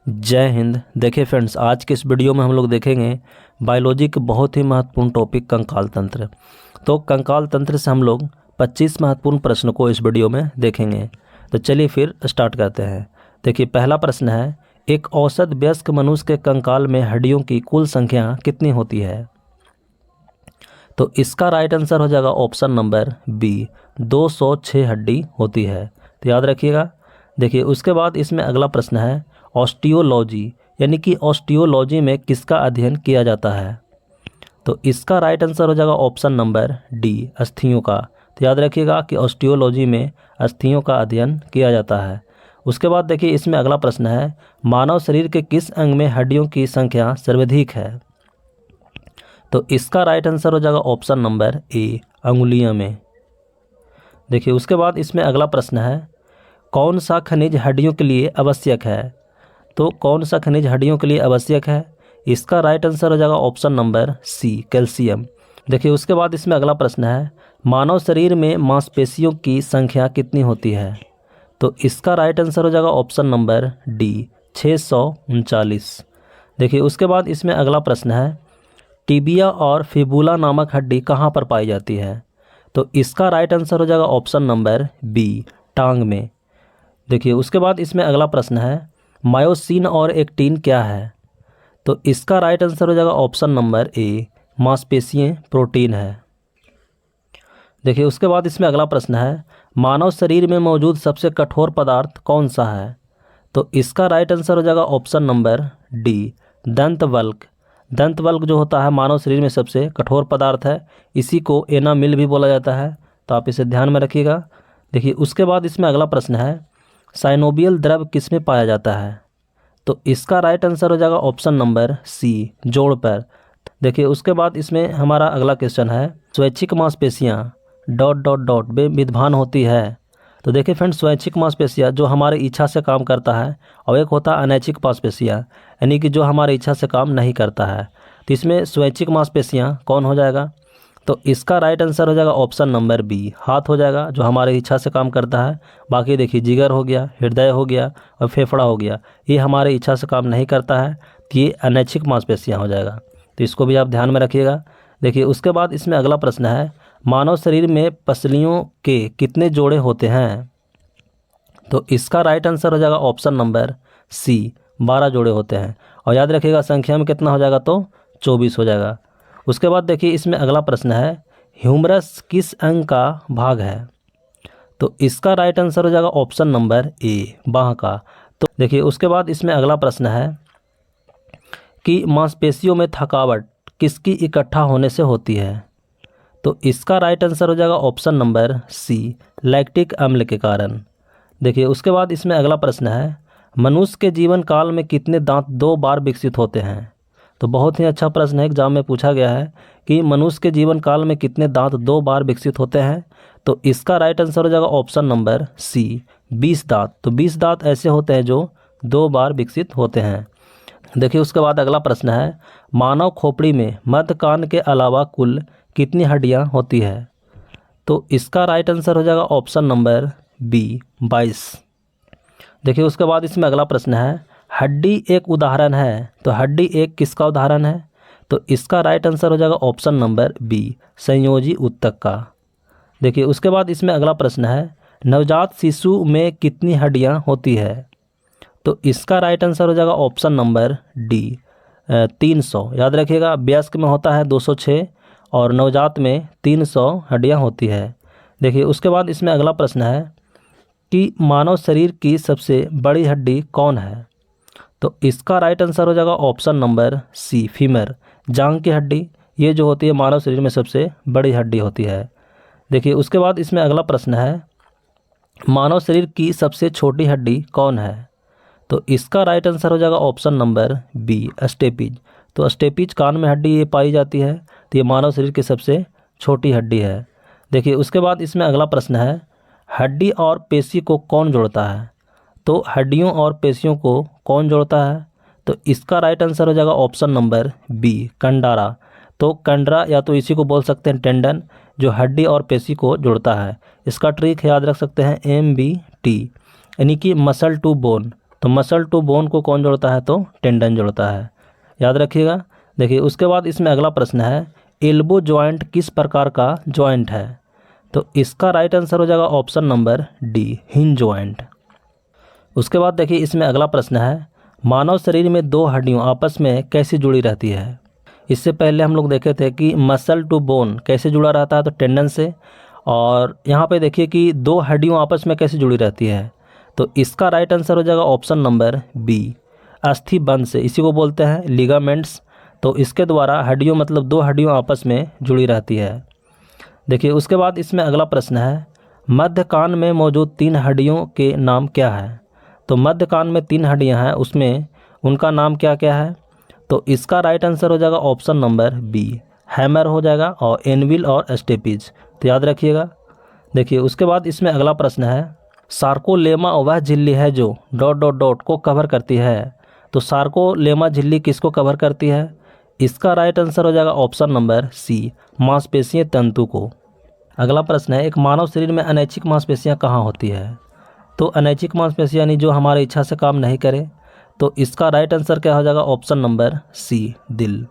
जय हिंद। देखिए फ्रेंड्स, आज के इस वीडियो में हम लोग देखेंगे बायोलॉजी के बहुत ही महत्वपूर्ण टॉपिक कंकाल तंत्र। तो कंकाल तंत्र से हम लोग 25 महत्वपूर्ण प्रश्न को इस वीडियो में देखेंगे। तो चलिए फिर स्टार्ट करते हैं। देखिए पहला प्रश्न है, एक औसत वयस्क मनुष्य के कंकाल में हड्डियों की कुल संख्या कितनी होती है? तो इसका राइट आंसर हो जाएगा ऑप्शन नंबर बी, 206 हड्डी होती है। तो याद रखिएगा। देखिए उसके बाद इसमें अगला प्रश्न है, ऑस्टियोलॉजी यानी कि ऑस्टियोलॉजी में किसका अध्ययन किया जाता है? तो इसका राइट आंसर हो जाएगा ऑप्शन नंबर डी, अस्थियों का। तो याद रखिएगा कि ऑस्टियोलॉजी में अस्थियों का अध्ययन किया जाता है। उसके बाद देखिए इसमें अगला प्रश्न है, मानव शरीर के किस अंग में हड्डियों की संख्या सर्वाधिक है? तो इसका राइट आंसर हो जाएगा ऑप्शन नंबर ए, अंगुलियों में। देखिए उसके बाद इसमें अगला प्रश्न है, कौन सा खनिज हड्डियों के लिए आवश्यक है? तो कौन सा खनिज हड्डियों के लिए आवश्यक है? इसका राइट आंसर हो जाएगा ऑप्शन नंबर सी, कैल्शियम। देखिए उसके बाद इसमें अगला प्रश्न है, मानव शरीर में मांसपेशियों की संख्या कितनी होती है? तो इसका राइट आंसर हो जाएगा ऑप्शन नंबर डी, 639। देखिए उसके बाद इसमें अगला प्रश्न है, टिबिया और फिबुला नामक हड्डी कहाँ पर पाई जाती है? तो इसका राइट आंसर हो जाएगा ऑप्शन नंबर बी, टांग में। देखिए उसके बाद इसमें अगला प्रश्न है, मायोसिन और एक्टिन क्या है? तो इसका राइट आंसर हो जाएगा ऑप्शन नंबर ए, मांसपेशियां प्रोटीन है। देखिए उसके बाद इसमें अगला प्रश्न है, मानव शरीर में मौजूद सबसे कठोर पदार्थ कौन सा है? तो इसका राइट आंसर हो जाएगा ऑप्शन नंबर डी, दंतवल्क। दंतवल्क जो होता है मानव शरीर में सबसे कठोर पदार्थ है। इसी को एनामिल भी बोला जाता है, तो आप इसे ध्यान में रखिएगा। देखिए उसके बाद इसमें अगला प्रश्न है, साइनोबियल द्रव किस में पाया जाता है? तो इसका राइट आंसर हो जाएगा ऑप्शन नंबर सी, जोड़ पर। देखिए उसके बाद इसमें हमारा अगला क्वेश्चन है, स्वैच्छिक मांसपेशियां ... वे विद्यमान होती है। तो देखिए फ्रेंड्स, स्वैच्छिक मांसपेशियां जो हमारे इच्छा से काम करता है, और एक होता है अनैच्छिक मांसपेशियां यानी कि जो हमारे इच्छा से काम नहीं करता है। तो इसमें स्वैच्छिक मांसपेशियां कौन हो जाएगा? तो इसका राइट आंसर हो जाएगा ऑप्शन नंबर बी, हाथ हो जाएगा, जो हमारे इच्छा से काम करता है। बाकी देखिए जिगर हो गया, हृदय हो गया और फेफड़ा हो गया, ये हमारे इच्छा से काम नहीं करता है, तो ये अनैच्छिक मांसपेशियां हो जाएगा। तो इसको भी आप ध्यान में रखिएगा। देखिए उसके बाद इसमें अगला प्रश्न है, मानव शरीर में पसलियों के कितने जोड़े होते हैं? तो इसका राइट आंसर हो जाएगा ऑप्शन नंबर सी, 12 जोड़े होते हैं। और याद रखिएगा संख्या में कितना हो जाएगा? तो 24 हो जाएगा। उसके बाद देखिए इसमें अगला प्रश्न है, ह्यूमरस किस अंग का भाग है? तो इसका राइट आंसर हो जाएगा ऑप्शन नंबर ए, बाह का। तो देखिए उसके बाद इसमें अगला प्रश्न है कि मांसपेशियों में थकावट किसकी इकट्ठा होने से होती है? तो इसका राइट आंसर हो जाएगा ऑप्शन नंबर सी, लैक्टिक अम्ल के कारण। देखिए उसके बाद इसमें अगला प्रश्न है, मनुष्य के जीवन काल में कितने दांत 2 बार विकसित होते हैं? तो बहुत ही अच्छा प्रश्न है, एग्जाम में पूछा गया है कि मनुष्य के जीवन काल में कितने दांत 2 बार विकसित होते हैं। तो इसका राइट आंसर हो जाएगा ऑप्शन नंबर सी, 20 दांत। तो 20 दांत ऐसे होते हैं जो 2 बार विकसित होते हैं। देखिए उसके बाद अगला प्रश्न है, मानव खोपड़ी में मध्य कान के अलावा कुल कितनी हड्डियां होती है? तो इसका राइट आंसर हो जाएगा ऑप्शन नंबर बी, 22। देखिए उसके बाद इसमें अगला प्रश्न है, हड्डी एक उदाहरण है, तो हड्डी एक किसका उदाहरण है? तो इसका राइट आंसर हो जाएगा ऑप्शन नंबर बी, संयोजी ऊतक का। देखिए उसके बाद इसमें अगला प्रश्न है, नवजात शिशु में कितनी हड्डियां होती है? तो इसका राइट आंसर हो जाएगा ऑप्शन नंबर डी, 300। याद रखिएगा, वयस्क में होता है 206 और नवजात में 300 हड्डियां होती है। देखिए उसके बाद इसमें अगला प्रश्न है कि मानव शरीर की सबसे बड़ी हड्डी कौन है? तो इसका राइट आंसर हो जाएगा ऑप्शन नंबर सी, फीमर, जांघ की हड्डी। ये जो होती है मानव शरीर में सबसे बड़ी हड्डी होती है। देखिए उसके बाद इसमें अगला प्रश्न है, मानव शरीर की सबसे छोटी हड्डी कौन है? तो इसका राइट आंसर हो जाएगा ऑप्शन नंबर बी, स्टेपिज। तो स्टेपिज कान में हड्डी ये पाई जाती है, तो ये मानव शरीर की सबसे छोटी हड्डी है। देखिए उसके बाद इसमें अगला प्रश्न है, हड्डी और पेशी को कौन जोड़ता है? तो हड्डियों और पेशियों को कौन जोड़ता है? तो इसका राइट आंसर हो जाएगा ऑप्शन नंबर बी, कंडारा। तो कंडरा या तो इसी को बोल सकते हैं टेंडन, जो हड्डी और पेशी को जोड़ता है। इसका ट्रिक याद रख सकते हैं MBT, यानी कि मसल टू बोन, तो मसल टू बोन को कौन जोड़ता है? तो टेंडन जोड़ता है, याद रखिएगा। देखिए उसके बाद इसमें अगला प्रश्न है, एल्बो जॉइंट किस प्रकार का जॉइंट है? तो इसका राइट आंसर हो जाएगा option number D, hinge joint. उसके बाद देखिए इसमें अगला प्रश्न है, मानव शरीर में दो हड्डियों आपस में कैसे जुड़ी रहती है? इससे पहले हम लोग देखे थे कि मसल टू बोन कैसे जुड़ा रहता है? तो टेंडन से। और यहाँ पे देखिए कि दो हड्डियों आपस में कैसे जुड़ी रहती है? तो इसका राइट आंसर हो जाएगा ऑप्शन नंबर बी, अस्थि बंध से, इसी को बोलते हैं लिगामेंट्स। तो इसके द्वारा हड्डियों मतलब दो हड्डियों आपस में जुड़ी रहती है। देखिए उसके बाद इसमें अगला प्रश्न है, मध्य कान में मौजूद 3 हड्डियों के नाम क्या है? तो मध्य कान में 3 हड्डियां हैं, उसमें उनका नाम क्या क्या है? तो इसका राइट आंसर हो जाएगा ऑप्शन नंबर बी, हैमर हो जाएगा, और एनविल और स्टेपिज। तो याद रखिएगा। देखिए उसके बाद इसमें अगला प्रश्न है, सार्कोलेमा वह झिल्ली है जो ... को कवर करती है। तो सार्कोलेमा झिल्ली किसको कवर करती है? इसका राइट आंसर हो जाएगा ऑप्शन नंबर सी, मांसपेशीय तंतु को। अगला प्रश्न है, एक मानव शरीर में अनैच्छिक मांसपेशियां कहाँ होती है? तो अनैच्छिक मांसपेशियां यानी जो हमारी इच्छा से काम नहीं करे। तो इसका राइट आंसर क्या हो जाएगा? ऑप्शन नंबर सी, दिल।